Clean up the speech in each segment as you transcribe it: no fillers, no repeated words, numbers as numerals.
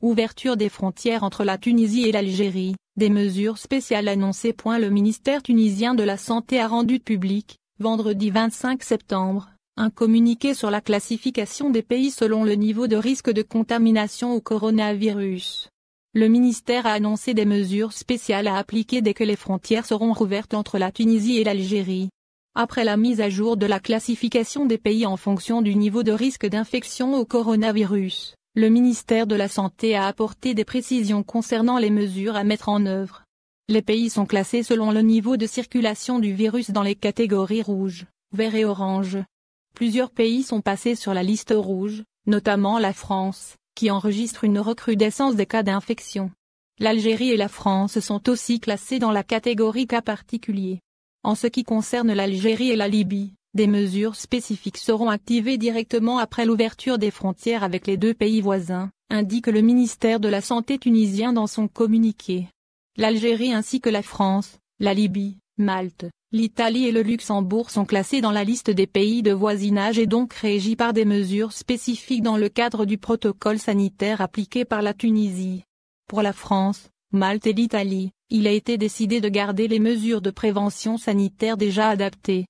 Ouverture des frontières entre la Tunisie et l'Algérie, des mesures spéciales annoncées. Le ministère tunisien de la Santé a rendu public, vendredi 25 septembre, un communiqué sur la classification des pays selon le niveau de risque de contamination au coronavirus. Le ministère a annoncé des mesures spéciales à appliquer dès que les frontières seront rouvertes entre la Tunisie et l'Algérie. Après la mise à jour de la classification des pays en fonction du niveau de risque d'infection au coronavirus, le ministère de la Santé a apporté des précisions concernant les mesures à mettre en œuvre. Les pays sont classés selon le niveau de circulation du virus dans les catégories rouge, vert et orange. Plusieurs pays sont passés sur la liste rouge, notamment la France, qui enregistre une recrudescence des cas d'infection. L'Algérie et la France sont aussi classés dans la catégorie cas particulier. En ce qui concerne l'Algérie et la Libye, des mesures spécifiques seront activées directement après l'ouverture des frontières avec les deux pays voisins, indique le ministère de la Santé tunisien dans son communiqué. L'Algérie ainsi que la France, la Libye, Malte, l'Italie et le Luxembourg sont classés dans la liste des pays de voisinage et donc régis par des mesures spécifiques dans le cadre du protocole sanitaire appliqué par la Tunisie. Pour la France, Malte et l'Italie, il a été décidé de garder les mesures de prévention sanitaire déjà adaptées.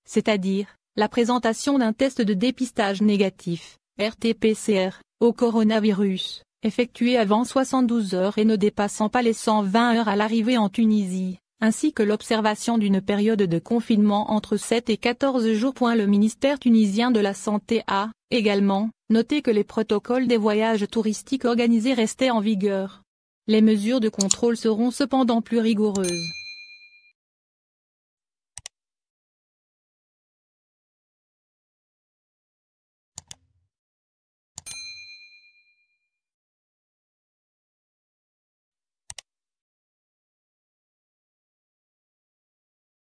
C'est-à-dire, la présentation d'un test de dépistage négatif, RT-PCR, au coronavirus, effectué avant 72 heures et ne dépassant pas les 120 heures à l'arrivée en Tunisie, ainsi que l'observation d'une période de confinement entre 7 et 14 jours. Le ministère tunisien de la Santé a, également, noté que les protocoles des voyages touristiques organisés restaient en vigueur. Les mesures de contrôle seront cependant plus rigoureuses.